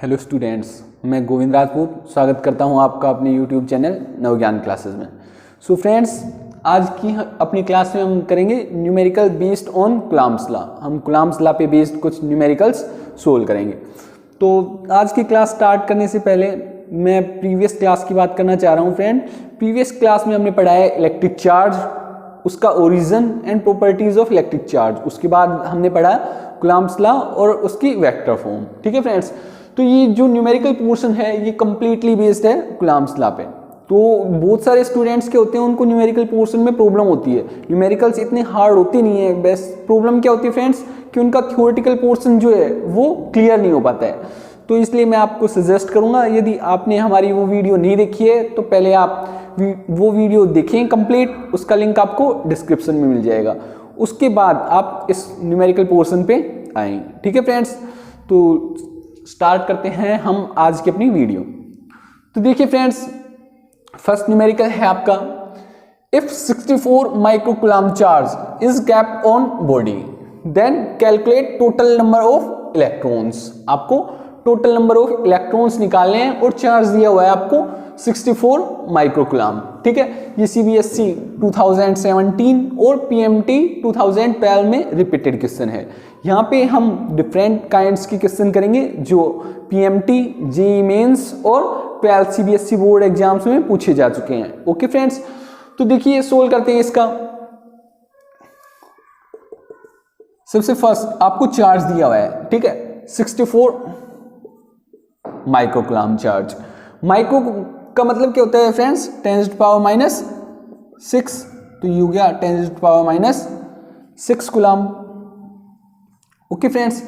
Hello students, मैं गोविंद राजपूत स्वागत करता हूं आपका अपने यूट्यूब चैनल नवज्ञान क्लासेस में। सो फ्रेंड्स, आज की अपनी क्लास में हम करेंगे numerical based on Coulomb's law. हम कूलम्ब्स लॉ पे बेस्ड कुछ न्यूमेरिकल्स सोल्व करेंगे। तो आज की क्लास स्टार्ट करने से पहले मैं प्रीवियस क्लास की बात करना चाह रहा हूँ। फ्रेंड, प्रीवियस क्लास में हमने पढ़ा है इलेक्ट्रिक चार्ज, उसका origin and properties of electric charge. उसके बाद हमने पढ़ा कूलम्ब्स लॉ और उसकी वेक्टर फॉर्म। ठीक है फ्रेंड्स, तो ये जो न्यूमेरिकल पोर्शन है ये कंप्लीटली बेस्ड है कूलम्ब्स लॉ पे। तो बहुत सारे स्टूडेंट्स के होते हैं, उनको न्यूमेरिकल पोर्शन में प्रॉब्लम होती है। न्यूमेरिकल्स इतने हार्ड होती नहीं है। बेस्ट प्रॉब्लम क्या होती है फ्रेंड्स, कि उनका थ्योरेटिकल पोर्शन जो है वो क्लियर नहीं हो पाता है। तो इसलिए मैं आपको सजेस्ट करूंगा, यदि आपने हमारी वो वीडियो नहीं देखी है तो पहले आप वो वीडियो देखें कंप्लीट, उसका लिंक आपको डिस्क्रिप्शन में मिल जाएगा। उसके बाद आप इस न्यूमेरिकल पोर्शन पे आएँ। ठीक है फ्रेंड्स, तो स्टार्ट करते हैं हम आज की अपनी वीडियो। तो देखिए फ्रेंड्स, फर्स्ट न्यूमेरिकल है आपका, if 64 microcoulomb charge is kept on body then calculate total number of electrons. आपको टोटल नंबर ऑफ इलेक्ट्रॉन्स निकालने हैं और चार्ज दिया हुआ है आपको 64 माइक्रोकूलम्ब। ठीक है, ये सीबीएसई 2017 और पीएमटी 2012 में रिपीटेड क्वेश्चन है। यहाँ पे हम डिफरेंट काइंड्स की क्वेश्चन करेंगे जो पीएमटी, जेईई मेंस और 12 सीबीएसई बोर्ड एग्जाम्स में पूछे जा चुके हैं। ओके फ्रेंड्स, तो देखिए सोल्व करते हैं इसका। सबसे फर्स्ट आपको चार्ज दिया हुआ है, ठीक है, 64 माइक्रोकूलम्ब चार्ज। माइक्रो का मतलब क्या होता है फ्रेंड्स, 10⁻⁻⁶। तो ये हो गया 10⁻⁻⁶ कूलम्ब। ओके फ्रेंड्स,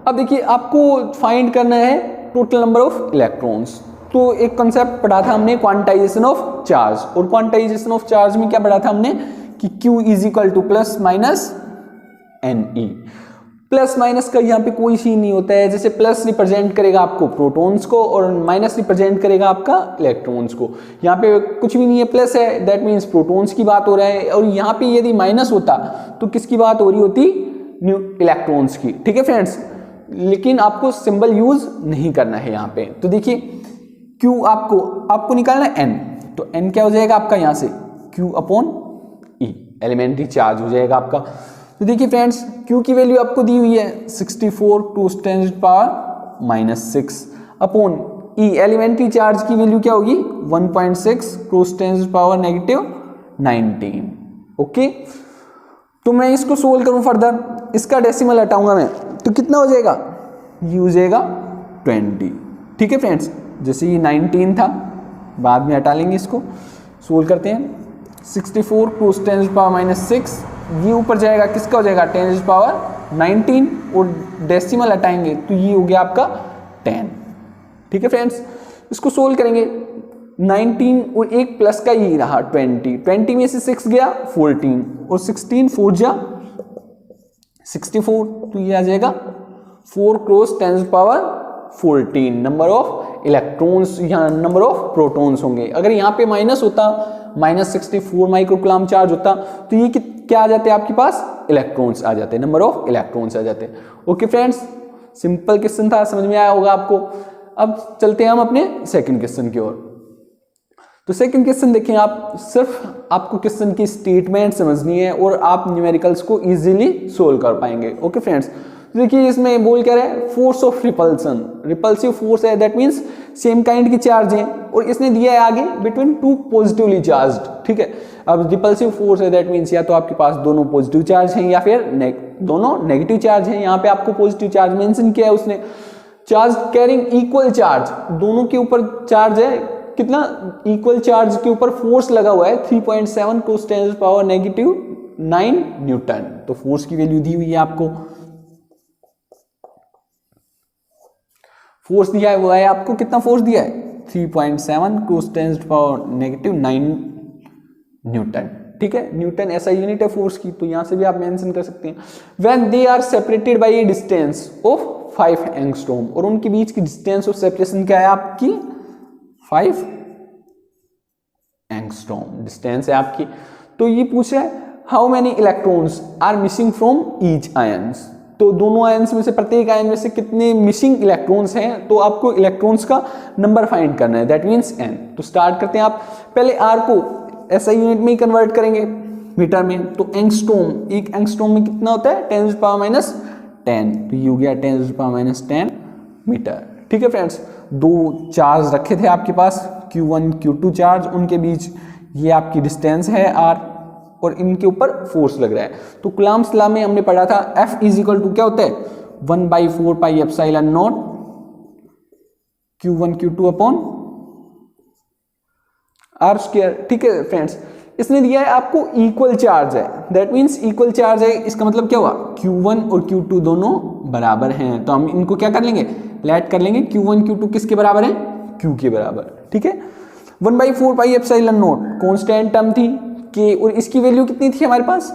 अब देखिए आपको फाइंड करना है टोटल नंबर ऑफ इलेक्ट्रॉन्स। तो एक कॉन्सेप्ट पढ़ा था हमने क्वांटाइजेशन ऑफ चार्ज, और क्वांटाइजेशन ऑफ चार्ज में क्या पढ़ा था हमने कि Q is equal two plus minus NE। Plus minus का यहाँ पे कोई सीन नहीं होता है। जैसे प्लस रिप्रेजेंट करेगा आपको प्रोटॉन्स को और माइनस रिप्रेजेंट करेगा आपका इलेक्ट्रॉन्स को। यहाँ पे कुछ भी नहीं है, प्लस है, दैट मीन्स प्रोटॉन्स की बात हो रहा है। और यहाँ पे यदि माइनस होता तो किसकी बात हो रही होती, इलेक्ट्रॉन्स की। ठीक है फ्रेंड्स, लेकिन आपको सिंबल यूज नहीं करना है यहाँ पे। तो देखिए Q आपको निकालना है N, तो N क्या हो जाएगा आपका यहाँ से Q upon E, elementary charge हो जाएगा आपका। तो देखिए फ्रेंड्स, Q की वैल्यू आपको दी हुई है 64 to 10⁻⁻⁶ upon E, elementary charge की वैल्यू क्या होगी 1.6 टू 10⁻⁻19। ओके, तो मैं इसको सोल्व करूं फर्दर, इसका डेसिमल हटाऊंगा मैं, तो कितना हो जाएगा, ये हो जाएगा 20। ठीक है फ्रेंड्स, जैसे ये 19 था, बाद में हटा लेंगे इसको। सोल्व करते हैं, 64 टू 10⁻⁻⁶, ये ऊपर जाएगा, किसका हो जाएगा 10⁻⁻19, और डेसिमल हटाएंगे तो ये हो गया आपका 10। ठीक है फ्रेंड्स, इसको सोल्व करेंगे। 19 और एक प्लस का ये रहा 20 में से 6 गया 14, और 16 4 जा 64, तो ये आ जाएगा 4 क्रॉस 10⁻14 नंबर ऑफ इलेक्ट्रॉन्स, यहाँ नंबर ऑफ प्रोटॉन्स होंगे। अगर यहाँ पे माइनस होता, -64 माइक्रोकूलम्ब चार्ज होता, तो ये क्या आ जाते हैं आपके पास, इलेक्ट्रॉन्स आ जाते हैं, नंबर ऑफ इलेक्ट्रॉन्स आ जाते हैं। ओके फ्रेंड्स, सिंपल क्वेश्चन था, समझ में आया होगा आपको। अब चलते हैं हम अपने सेकंड क्वेश्चन की ओर। तो सेकंड क्वेश्चन देखें आप, सिर्फ आपको क्वेश्चन की स्टेटमेंट समझनी है और आप न्यूमेरिकल्स को इजीली सोल्व कर पाएंगे। ओके फ्रेंड्स, देखिए इसमें बोल क्या रहा है, force of repulsion, repulsive force है, दैट मींस सेम काइंड की चार्ज है, और इसने दिया है आगे बिटवीन टू पॉजिटिवली चार्ज्ड। ठीक है, अब रिपल्सिव फोर्स है, दैट मींस या तो आपके पास दोनों पॉजिटिव चार्ज हैं या फिर दोनों नेगेटिव चार्ज हैं। यहाँ पे आपको पॉजिटिव चार्ज मेंशन किया है उसने। चार्ज कैरिंग इक्वल चार्ज, दोनों के ऊपर चार्ज है, कितना इक्वल चार्ज के ऊपर फोर्स लगा हुआ है 3.7 क्रॉस 10⁻⁻⁹ न्यूटन। तो फोर्स की वैल्यू दी हुई है आपको, फोर्स दिया है वो है आपको, कितना फोर्स दिया है 3.7 क्रॉस 10⁻⁹ न्यूटन। ठीक है, न्यूटन ऐसा यूनिट है फोर्स की, तो यहां से भी आप मेंशन कर सकते हैं। When they are separated by a distance of 5 angstrom, और उनके बीच की डिस्टेंस ऑफ सेपरेशन क्या है आपकी 5 एंगस्ट्रॉम डिस्टेंस है आपकी। तो ये पूछ रहा है how many electrons are missing from each ions. तो दोनों आयन्स में से प्रत्येक आयन में से कितने मिसिंग इलेक्ट्रॉन्स हैं, तो आपको इलेक्ट्रॉन्स का नंबर फाइंड करना है, दैट मीन्स n। तो स्टार्ट करते हैं। आप पहले r को SI यूनिट में ही कन्वर्ट करेंगे मीटर में, तो एंगस्ट्रॉम, एक एंगस्ट्रॉम में कितना होता है 10⁻⁻10, तो ये हो गया 10⁻10 मीटर। ठीक है फ्रेंड्स, दो चार्ज रखे थे आपके पास Q1 Q2 चार्ज, उनके बीच ये आपकी डिस्टेंस है r और इनके ऊपर फोर्स लग रहा है। तो कूलम्ब्स लॉ में हमने पढ़ा था F इज इक्वल टू क्या होता है 1/4πε0 Q1 Q2 upon r square. ठीक है फ्रेंड्स, इसने दिया है आपको इक्वल चार्ज है, दैट मीन्स इक्वल चार्ज है, इसका मतलब क्या हुआ Q1 और Q2 दोनों बराबर हैं, तो हम इनको क्या कर लेंगे, लेट कर लेंगे। Q1 Q2 किसके बराबर है, Q के बराबर। ठीक है, 1/4πε0 कॉन्स्टेंट टर्म थी के, और इसकी वैल्यू कितनी थी हमारे पास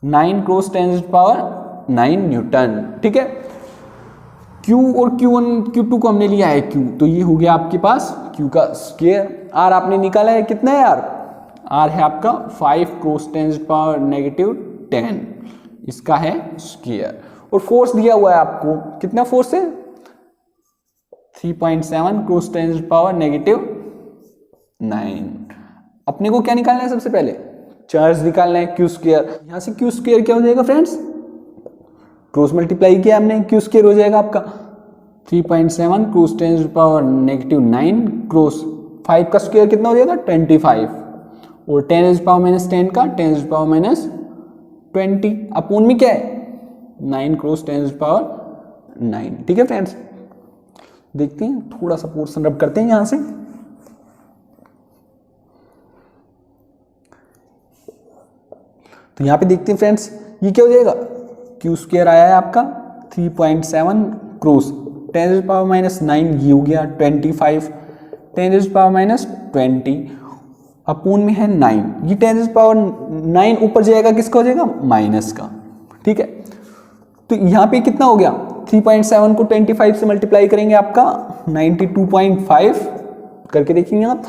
9 × 10⁻9 न्यूटन। ठीक है, Q और Q1 Q2 को हमने लिया है Q, तो ये हो गया आपके पास Q का स्क्वायर। R आपने निकाला है, कितना है R है आपका 5 × 10⁻⁻10, इसका है स्क्वायर। और फोर्स दिया हुआ है आपको, कितना फोर्स है 3.7 × 10⁻⁹9। अपने को क्या निकालना है, सबसे पहले चार्ज निकालना है Q स्क्वायर। यहां से Q स्क्वायर क्या हो जाएगा फ्रेंड्स, क्रॉस मल्टीप्लाई किया हमने, Q स्क्वायर हो जाएगा आपका 3.7 × 10⁻⁹9 क्रॉस 5 का स्क्वायर कितना हो जाएगा 25, और 10⁻⁻10 का 10⁻20 अपोन में क्या है 9 × 10⁻9। ठीक है फ्रेंड्स, देखते हैं थोड़ा सा पोर्शन रब करते हैं यहां से। तो यहाँ पे देखते हैं फ्रेंड्स, ये क्या हो जाएगा Q स्क्वायर आया है आपका 3.7 क्रॉस 10⁻⁻9, ये हो गया 25, 10⁻⁻20 अपून में है 9, ये 10⁻9 ऊपर जाएगा, किसका हो जाएगा माइनस का। ठीक है, तो यहाँ पे कितना हो गया 3.7 को 25 से मल्टीप्लाई करेंगे आपका 92.5 करके देखेंगे आप,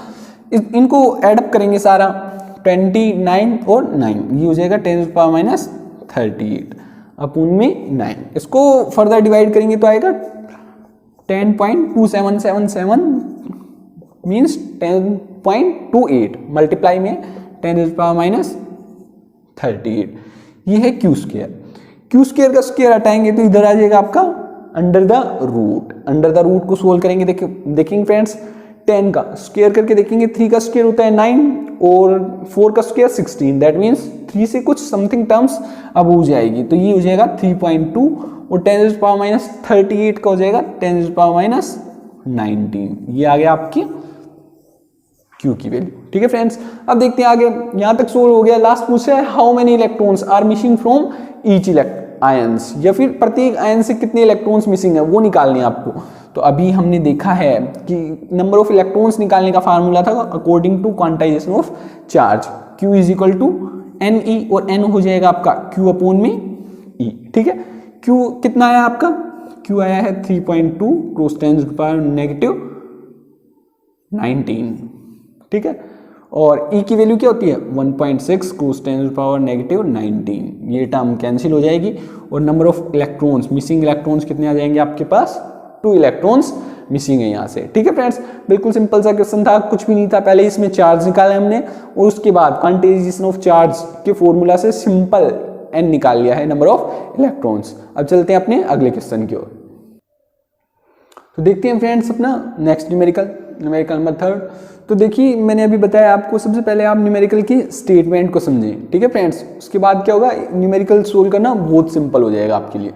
इनको एडअप करेंगे सारा 29 और 9, ये हो जाएगा 10⁻38 अपून में 9। इसको फर्दर डिवाइड करेंगे तो आएगा 10.2777 मीन्स 10.28 मल्टीप्लाई में 10⁻38, ये है Q स्क्वायर। Q स्क्वायर का स्क्वायर हटाएंगे तो इधर आ जाएगा आपका under the root. Under the root को सोल्व करेंगे, देखेंगे फ्रेंड्स 10 का स्क्वायर करके देखेंगे, 3 का स्क्वायर होता है 9 और 4 का स्क्वायर 16, दैट मीन्स 3 से कुछ समथिंग टर्म्स अब हो जाएगी, तो ये हो जाएगा 3.2 और 10⁻38 का हो जाएगा 10⁻19, ये आ गया आपकी Q की वैल्यू। ठीक है फ्रेंड्स, अब देखते हैं आगे, यहां तक सोल्व हो गया। लास्ट पूछ रहा है how many electrons are missing from each ions, या फिर प्रत्येक आयन से कितने इलेक्ट्रॉन्स मिसिंग है वो निकालने हैं आपको। तो अभी हमने देखा है कि नंबर ऑफ इलेक्ट्रॉन्स निकालने का फार्मूला था according to quantization of charge, Q is equal to NE, और N हो जाएगा आपका Q अपोन में E। ठीक है, Q कितना आया आपका, Q आया है 3.2 × 10⁻⁻19। ठीक है, और E की वैल्यू क्या होती है 1.6 × 10⁻⁻19, ये टर्म कैंसिल हो जाएगी, और number of electrons missing electrons कितने आ जाएंगे आपके पास 2 इलेक्ट्रॉन्स मिसिंग है यहाँ से। ठीक है फ्रेंड्स, बिल्कुल सिंपल सा क्वेश्चन था, कुछ भी नहीं था। पहले इसमें चार्ज निकाला हमने और उसके बाद क्वांटाइजेशन ऑफ चार्ज के फॉर्मूला से सिंपल n निकाल लिया है नंबर ऑफ इलेक्ट्रॉन्स। अब चलते हैं अपने अगले क्वेश्चन की ओर। तो देखते हैं फ्रेंड्स अपना नेक्स्ट न्यूमेरिकल नंबर 3। तो देखिए मैंने अभी बताया आपको, सबसे पहले आप न्यूमेरिकल की स्टेटमेंट को समझें। ठीक है फ्रेंड्स, उसके बाद क्या होगा न्यूमेरिकल सोल्व करना बहुत सिंपल हो जाएगा आपके लिए।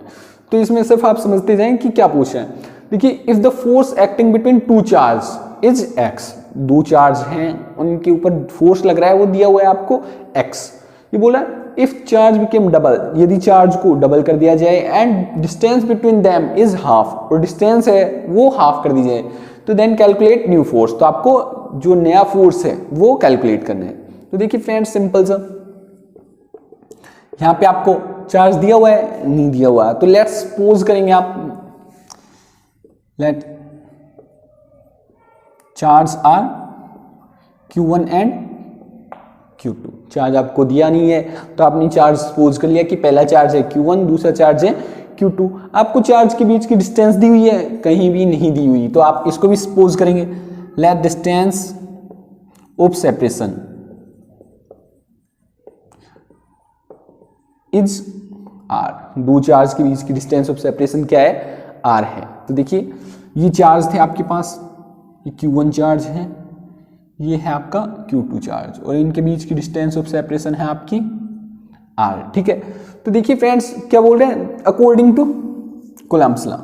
तो इसमें सिर्फ आप समझते जाएं कि क्या पूछ रहे हैं। देखिए, if the force acting between 2 charge is x, 2 charge हैं उनके ऊपर फोर्स लग रहा है, वो दिया हुआ है आपको x। ये बोला इफ चार्ज बिकेम डबल, यदि चार्ज को डबल कर दिया जाए, and distance between them is half, और डिस्टेंस है वो हाफ कर दी जाए, तो देन कैलकुलेट न्यू फोर्स, तो आपको जो नया फोर्स है वो कैलकुलेट करना है। तो देखिए फ्रेंड्स सिंपल सा, यहां पे आपको चार्ज दिया हुआ है नहीं दिया हुआ है, तो लेट्स सपोज करेंगे आप, let charge are Q1 and Q2। Charge आपको दिया नहीं है तो आपने चार्ज सपोज कर लिया कि पहला चार्ज है Q1, दूसरा चार्ज है Q2। आपको चार्ज के बीच की डिस्टेंस दी हुई है, कहीं भी नहीं दी हुई, तो आप इसको भी सपोज करेंगे let distance of separation is R। दो चार्ज के बीच की डिस्टेंस ऑफ सेपरेशन क्या है? R है। तो देखिए ये चार्ज थे आपके पास, ये Q1 चार्ज है, ये है आपका Q2 चार्ज, और इनके बीच की डिस्टेंस ऑफ सेपरेशन है आपकी R। ठीक है, तो देखिए फ्रेंड्स क्या बोल रहे हैं, according to Coulomb's law.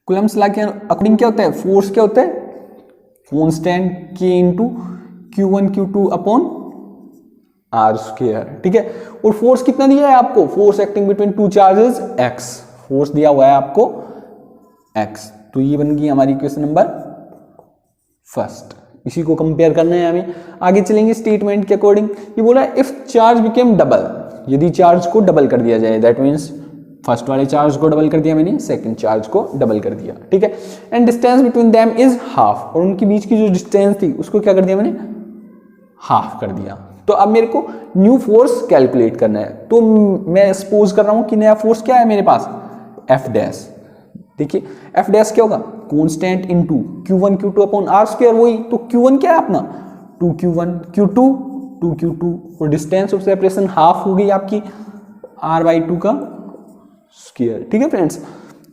Coulomb's law के अकॉर्डिंग क्या होता है, फोर्स क्या होता है, constant K into Q1 Q2 upon R square. ठीक है, और फोर्स कितना दिया है आपको, force acting between two charges X, force दिया हुआ है आपको X। तो ये बन गई हमारी इक्वेशन नंबर फर्स्ट। इसी को कंपेयर करना है हमें। आगे चलेंगे स्टेटमेंट के अकॉर्डिंग। ये बोला इफ चार्ज बिकेम डबल, यदि चार्ज को डबल कर दिया जाए, दैट मीन्स फर्स्ट वाले चार्ज को डबल कर दिया मैंने, सेकंड चार्ज को डबल कर दिया। ठीक है, and distance between them is half, और उनके बीच की जो डिस्टेंस थी उसको क्या कर दिया मैंने, हाफ कर दिया। तो अब मेरे को न्यू फोर्स कैलकुलेट करना है। तो मैं सपोज कर रहा हूं कि नया फोर्स क्या है मेरे पास, एफ डैश। देखिए एफ डैश क्या होगा, constant into Q1 Q2 upon R square. वही तो Q1 क्या है अपना 2Q1 Q2 2Q2, और डिस्टेंस ऑफ सेपरेशन हाफ हो गई आपकी R/2 का स्क्वायर। ठीक है फ्रेंड्स,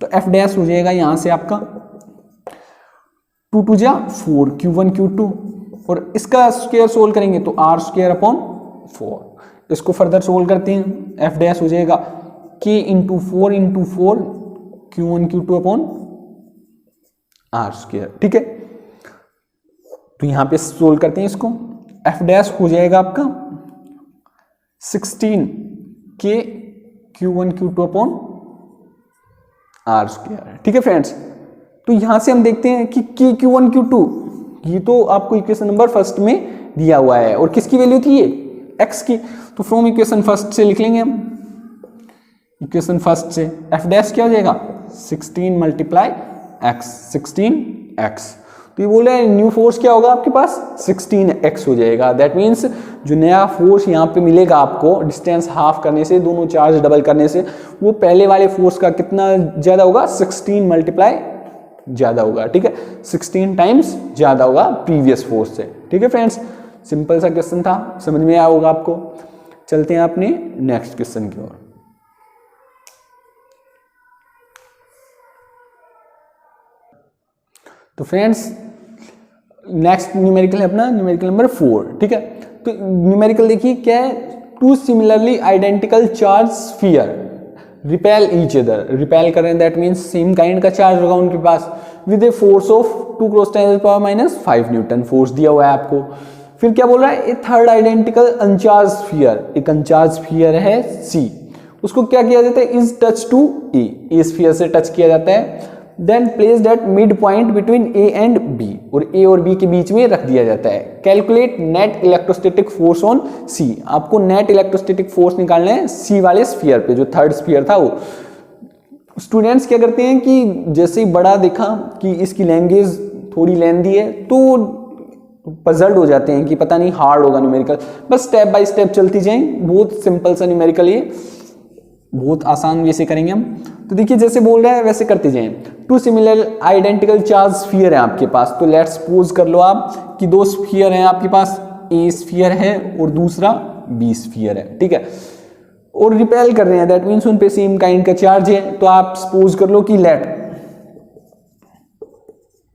तो एफ डैश हो जाएगा यहां से आपका 2 2 जा 4 Q1 Q2, और इसका स्क्वायर सोल्व करेंगे तो R स्क्वायर अपॉन 4। इसको फर्दर सोल्व करते हैं, एफ डैश हो जाएगा K into 4 Q1 Q2 upon R square. ठीक है, तो यहां पे सोल्व करते हैं इसको, एफ डैश हो जाएगा आपका 16 K Q1 Q2 upon R square. ठीक है फ्रेंड्स, तो यहां से हम देखते हैं कि K Q1 Q2 ये तो आपको इक्वेशन नंबर फर्स्ट में दिया हुआ है, और किसकी वैल्यू थी ये, x की। तो फ्रॉम इक्वेशन फर्स्ट से लिख लेंगे हम, इक्वेशन फर्स्ट से एफ डैश क्या हो जाएगा 16 मल्टीप्लाई x, 16x। तो ये बोल रहे हैं न्यू फोर्स क्या होगा आपके पास 16x हो जाएगा। दैट मीन्स जो नया फोर्स यहाँ पे मिलेगा आपको डिस्टेंस हाफ करने से, दोनों चार्ज डबल करने से, वो पहले वाले फोर्स का कितना ज्यादा होगा, 16 मल्टीप्लाई ज्यादा होगा। ठीक है, 16 टाइम्स ज्यादा होगा प्रीवियस फोर्स से। ठीक है फ्रेंड्स, सिंपल सा क्वेश्चन था, समझ में आया होगा आपको। चलते हैं अपने नेक्स्ट क्वेश्चन की ओर। तो फ्रेंड्स नेक्स्ट न्यूमेरिकल है अपना न्यूमेरिकल नंबर 4। ठीक है, तो न्यूमेरिकल देखिए क्या है, two similarly identical charge sphere repel each other. Repel कर रहे हैं दैट मीन्स सेम काइंड का चार्ज होगा उनके पास, with a force of 2 × 10⁻⁻5 newton force दिया हुआ है आपको। फिर क्या बोल रहा है, a third identical uncharged sphere, एक अनचार्ज स्फीयर है C, उसको क्या किया जाता है, is touch to a sphere से टच किया जाता है। Then place that mid point between A and B, और A और B के बीच में रख दिया जाता है। Calculate net electrostatic force on C, आपको नेट इलेक्ट्रोस्टैटिक फोर्स निकालना है C वाले स्फीयर पे, जो थर्ड स्फीयर था वो। स्टूडेंट्स क्या करते हैं कि जैसे ही बड़ा देखा कि इसकी लैंग्वेज थोड़ी लेंथी है तो पजल्ड हो जाते हैं कि पता नहीं हार्ड होगा न्यूमेरिकल। बस स्टेप बाय स्टेप चलती जाएं, बहुत सिंपल सा न्यूमेरिकल, ये बहुत आसान वैसे करेंगे हम। तो देखिए जैसे बोल रहा है वैसे करते जाएं। Two similar identical charge sphere है आपके पास, तो लेट्स सपोज कर लो आप कि दो स्फीयर हैं आपके पास, A स्फीयर है और दूसरा B स्फीयर है। ठीक है, और रिपेल कर रहे हैं, दैट मीन्स उन पे सेम काइंड का चार्ज है। तो आप सपोज कर लो कि let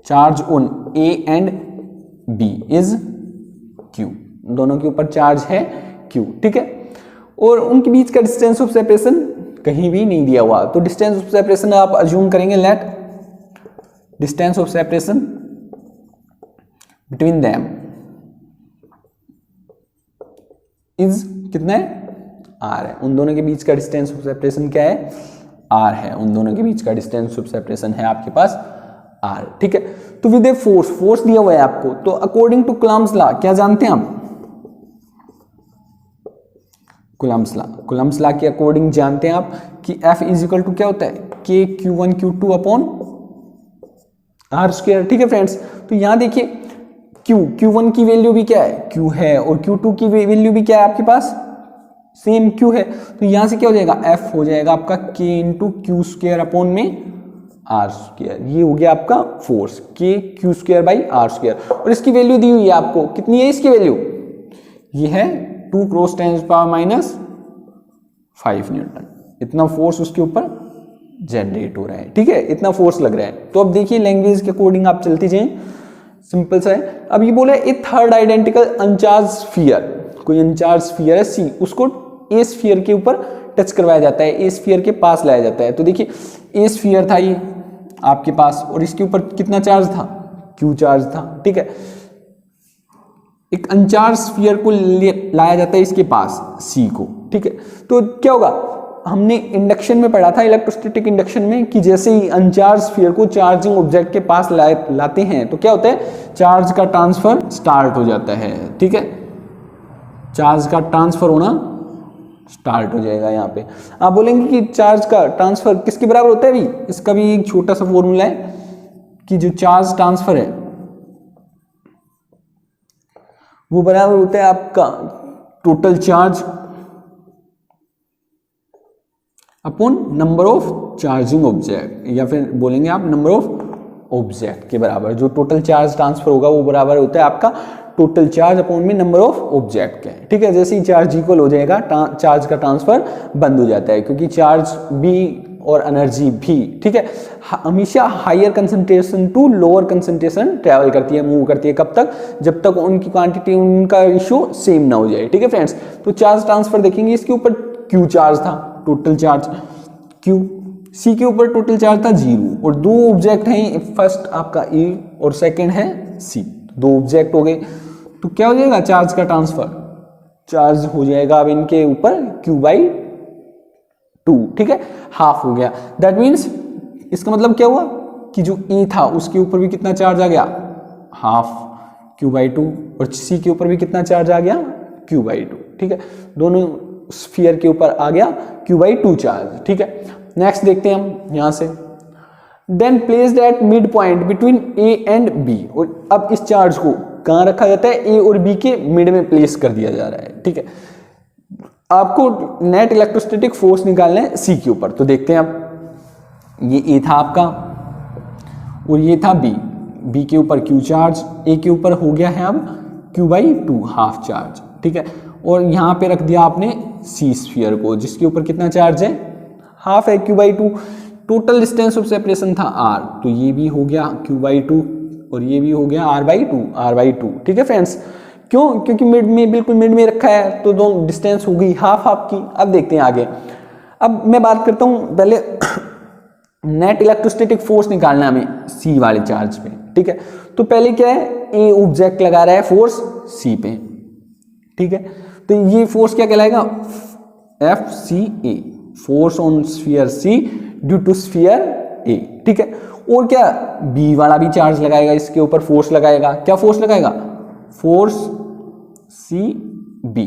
charge on A and B is Q, दोनों के ऊपर चार्ज है Q। ठीक है, और उनके बीच का डिस्टेंस ऑफ सेपरेशन कहीं भी नहीं दिया हुआ, तो डिस्टेंस ऑफ सेपरेशन आप अज्यूम करेंगे let distance of separation between them is कितना है, R है। उन दोनों के बीच का डिस्टेंस ऑफ सेपरेशन क्या है, R है। उन दोनों के बीच का डिस्टेंस ऑफ सेपरेशन है आपके पास R। ठीक है, तो विद ए फोर्स दिया हुआ है आपको, तो अकॉर्डिंग टू कूलम्ब्स लॉ क्या जानते हैं आप, कूलम्ब्स लॉ के अकॉर्डिंग जानते हैं आप कि F इज इक्वल टू क्या होता है, K Q1 Q2 upon R square. ठीक है फ्रेंड्स, तो यहां देखिए Q1 की वैल्यू भी क्या है, Q है, और Q2 की वैल्यू भी क्या है आपके पास, सेम Q है। तो यहां से क्या हो जाएगा, F हो जाएगा आपका K into Q square upon में R स्क्वायर। ये हो गया आपका force K Q square by R square. और इसकी वैल्यू दी हुई है आपको, कितनी है इसकी वैल्यू, ये है 2 × 10⁻⁵ न्यूटन। इतना फोर्स उसके ऊपर जनरेट हो रहा है, ठीक है, इतना फोर्स लग रहा है। तो अब देखिए लैंग्वेज के अकॉर्डिंग आप चलती जाएं, सिंपल सा है। अब ये बोला ए थर्ड आइडेंटिकल अनचार्ज स्फीयर, कोई अनचार्ज स्फीयर है C, उसको ए स्फीयर के ऊपर टच करवाया जाता है, ए स्फीयर के पास लाया जाता है। तो देखिए ए स्फीयर था ये आपके पास, और इसके ऊपर कितना चार्ज था, Q चार्ज था, ठीक है। एक अनचार्ज स्फीयर को लाया जाता है इसके पास C को, ठीक है। तो क्या होगा, हमने इंडक्शन में पढ़ा था, इलेक्ट्रोस्टैटिक इंडक्शन में, कि जैसे ही अनचार्ज स्फीयर को चार्जिंग ऑब्जेक्ट के पास लाते हैं तो क्या होता है, चार्ज का ट्रांसफर स्टार्ट हो जाता है, ठीक है। चार्ज का ट्रांसफर होना स्टार्ट हो जाएगा। यहाँ पे आप बोलेंगे कि चार्ज का ट्रांसफर किसके बराबर होता है, भी इसका भी एक छोटा सा फॉर्मूला है कि जो चार्ज ट्रांसफर है वो बराबर होता है आपका total charge upon number of charging object, या फिर बोलेंगे आप नंबर ऑफ ऑब्जेक्ट के बराबर। जो टोटल चार्ज ट्रांसफर होगा वो बराबर होता है आपका टोटल चार्ज अपॉन में नंबर ऑफ ऑब्जेक्ट के, ठीक है। जैसे ही चार्ज इक्वल हो जाएगा चार्ज का ट्रांसफर बंद हो जाता है, क्योंकि चार्ज भी और एनर्जी भी, ठीक है, हमेशा higher concentration to lower concentration travel करती है, मूव करती है। कब तक, जब तक उनकी क्वांटिटी, उनका रेशियो सेम ना हो जाए, ठीक है फ्रेंड्स। तो चार्ज ट्रांसफर देखेंगे, इसके ऊपर Q चार्ज था, टोटल चार्ज Q, C के ऊपर टोटल चार्ज था 0, और दो ऑब्जेक्ट हैं, फर्स्ट आपका E और सेकंड है C, दो ऑब्जेक्ट हो गए। तो क्या हो जाएगा, चार्ज का ट्रांसफर, चार्ज हो जाएगा अब इनके ऊपर Q/2, ठीक है, हाफ हो गया। दैट मीन्स इसका मतलब क्या हुआ कि जो E था उसके ऊपर भी कितना चार्ज आ गया, हाफ Q/2, और C के ऊपर भी कितना चार्ज आ गया, Q/2, ठीक है। दोनों स्फीयर के ऊपर आ गया Q/2 चार्ज, ठीक है। नेक्स्ट देखते हैं हम यहां से, then placed at mid point between A and B, और अब इस चार्ज को कहां रखा जाता है, A और B के मिड में प्लेस कर दिया जा रहा है, ठीक है। आपको नेट इलेक्ट्रोस्टैटिक फोर्स निकालना है C के ऊपर। तो देखते हैं आप, ये A था आपका और ये था B के ऊपर Q चार्ज, A के ऊपर हो गया है अब Q/2 हाफ चार्ज, ठीक है। और यहाँ पे रख दिया आपने C स्फीयर को, जिसके ऊपर कितना चार्ज है, हाफ है Q/2। Total distance of separation था R, तो ये भी हो गया Q/2 और ये भी हो गया R/2, ठीक है फ्रेंड्स। क्यों, क्योंकि मिड में, बिल्कुल मिड में रखा है, तो दोनों डिस्टेंस हो गई हाफ की। अब देखते हैं आगे। अब मैं बात करता हूँ पहले नेट इलेक्ट्रोस्टैटिक फोर्स निकालना हमें C वाले चार्ज पे, ठीक है। तो पहले क्या है, A ऑब्जेक्ट लगा रहा है फोर्स C पे, ठीक है। तो ये फोर्स क्या कहलाएगा, FCA, force on sphere C due to sphere A, ठीक है। और क्या, B वाला भी चार्ज लगाएगा, इसके ऊपर फोर्स लगाएगा, क्या फोर्स लगाएगा, force CB,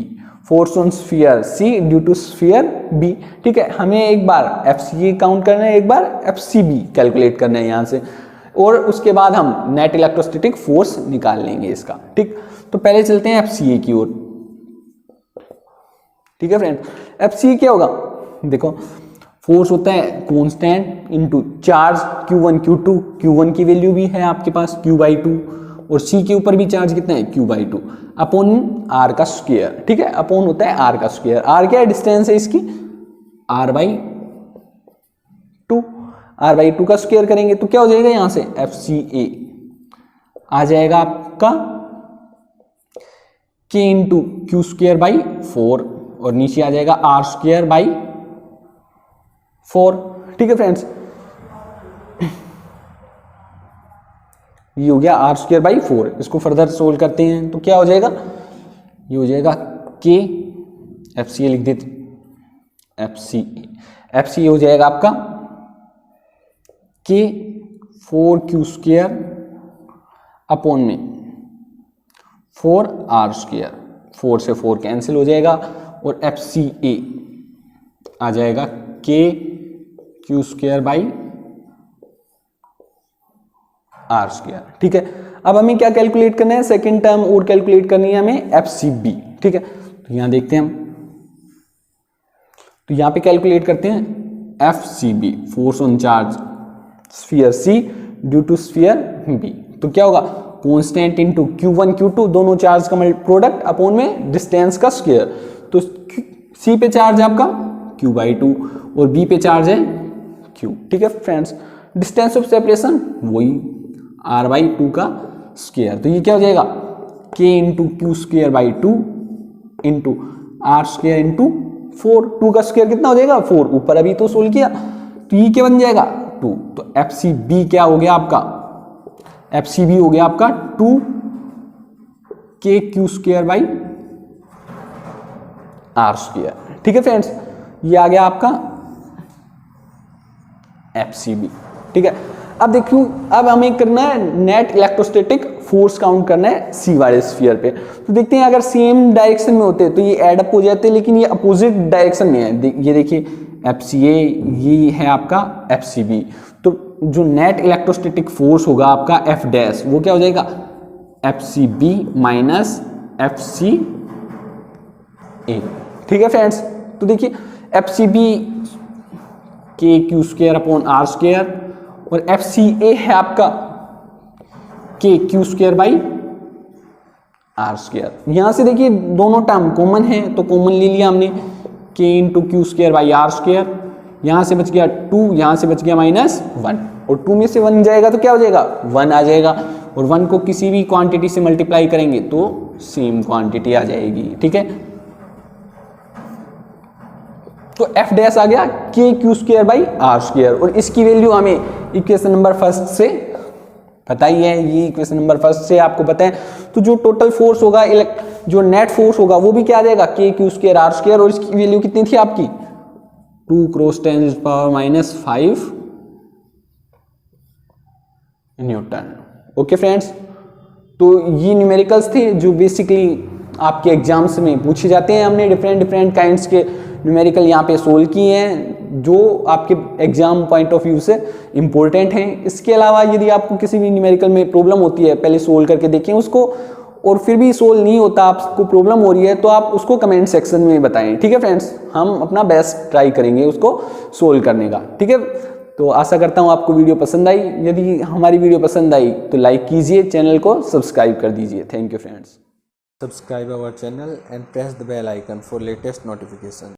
force on sphere C due to sphere B, ठीक है। हमें एक बार FCA काउंट करना है, एक बार FCB कैलकुलेट करना है यहाँ से, और उसके बाद हम नेट इलेक्ट्रोस्टैटिक फोर्स निकाल लेंगे इसका, ठीक। तो पहले चलते हैं FCA की ओर, ठीक है फ्रेंड। FCA क्या होगा, देखो फोर्स होता है constant into charge Q1 Q2, Q1 की वैल्यू भी है आपके पास Q/2, और C के ऊपर भी चार्ज कितना है Q/2 अपॉन R का स्क्वायर, ठीक है। अपॉन होता है R का स्क्वायर, R क्या है, डिस्टेंस है इसकी, R/2 का स्क्वायर करेंगे तो क्या हो जाएगा, यहां से FCA आ जाएगा आपका K इंटू Q²/4, और नीचे आ जाएगा R²/4, ठीक है फ्रेंड्स। ये हो गया R²/4। इसको फर्दर सोल्व करते हैं तो क्या हो जाएगा, ये हो जाएगा K, FCA लिख देते, FCA हो जाएगा आपका K 4Q² अपॉन में 4R², 4 से 4 कैंसिल हो जाएगा, और FCA आ जाएगा K Q²/4 आर स्क्वायर। ठीक है, अब हमें क्या कैलकुलेट करना है, सेकेंड टर्म और कैलकुलेट करनी है हमें FCB। ठीक है, तो यहां देखते हैं हम, तो यहां पे कैलकुलेट करते हैं FCB, force on charge sphere C due to sphere B। तो क्या होगा, कांस्टेंट इनटू Q1 Q2 दोनों चार्ज का प्रोडक्ट अपॉन में डिस्टेंस का स्क्वायर। तो C पे चार्ज है आपका Q/2 और B पे चार्ज है Q। ठीक है फ्रेंड्स, डिस्टेंस ऑफ सेपरेशन वही R/2 का स्क्वायर। तो ये क्या हो जाएगा, K into Q²/2 into R² into 4। 2 का स्क्वायर कितना हो जाएगा 4, ऊपर अभी तो सोल्व किया, तो ये क्या बन जाएगा 2। तो FCB क्या हो गया आपका, FCB हो गया आपका 2KQ²/R²। ठीक है फ्रेंड्स, ये आ गया आपका FCB। ठीक है, अब देखियो, अब हमें करना है नेट इलेक्ट्रोस्टैटिक फोर्स काउंट करना है C वाले स्फीयर पे। तो देखते हैं अगर सेम डायरेक्शन में होते तो ये एड अप हो जाते, लेकिन ये अपोजिट डायरेक्शन में है। ये देखिए FCA, ये है आपका FCB। तो जो नेट इलेक्ट्रोस्टैटिक फोर्स होगा आपका F डैश, वो क्या हो जाएगा FCB माइनस FCA। ठीक है फ्रेंड्स, तो देखिए FCB KQ²/R² और FCA है आपका KQ²/R²। यहां से देखिए दोनों टर्म कॉमन है, तो कॉमन ले लिया हमने K इंटू Q²/R²। यहां से बच गया 2, यहां से बच गया -1, और 2 में से 1 जाएगा तो क्या हो जाएगा 1 आ जाएगा, और 1 को किसी भी क्वांटिटी से मल्टीप्लाई करेंगे तो सेम क्वांटिटी आ जाएगी। ठीक है, तो F डैश आ गया KQ²/R², और इसकी वैल्यू हमें इक्वेशन नंबर फर्स्ट से पता ही है, ये इक्वेशन नंबर फर्स्ट से आपको पता है। तो जो टोटल फोर्स होगा, जो नेट फोर्स होगा वो भी क्या आ जाएगा KQ²/R², और इसकी वैल्यू कितनी थी आपकी 2 × 10⁻⁵ न्यूटन। ओके फ्रेंड्स, तो ये न्यूमेरिकल्स थे जो बेसिकली आपके एग्जाम्स में पूछे जाते हैं। हमने डिफरेंट काइंड्स के न्यूमेरिकल यहाँ पे सोल्व किए हैं जो आपके एग्जाम पॉइंट ऑफ व्यू से इंपॉर्टेंट हैं। इसके अलावा यदि आपको किसी भी न्यूमेरिकल में प्रॉब्लम होती है, पहले सोल्व करके देखें उसको, और फिर भी सोल्व नहीं होता, आपको प्रॉब्लम हो रही है, तो आप उसको कमेंट सेक्शन में बताएं। ठीक है फ्रेंड्स, हम अपना बेस्ट ट्राई करेंगे उसको सोल्व करने का। ठीक है, तो आशा करता हूँ आपको वीडियो पसंद आई। यदि हमारी वीडियो पसंद आई तो लाइक कीजिए, चैनल को सब्सक्राइब कर दीजिए। Thank you friends. Subscribe our channel and press the bell icon for latest notification.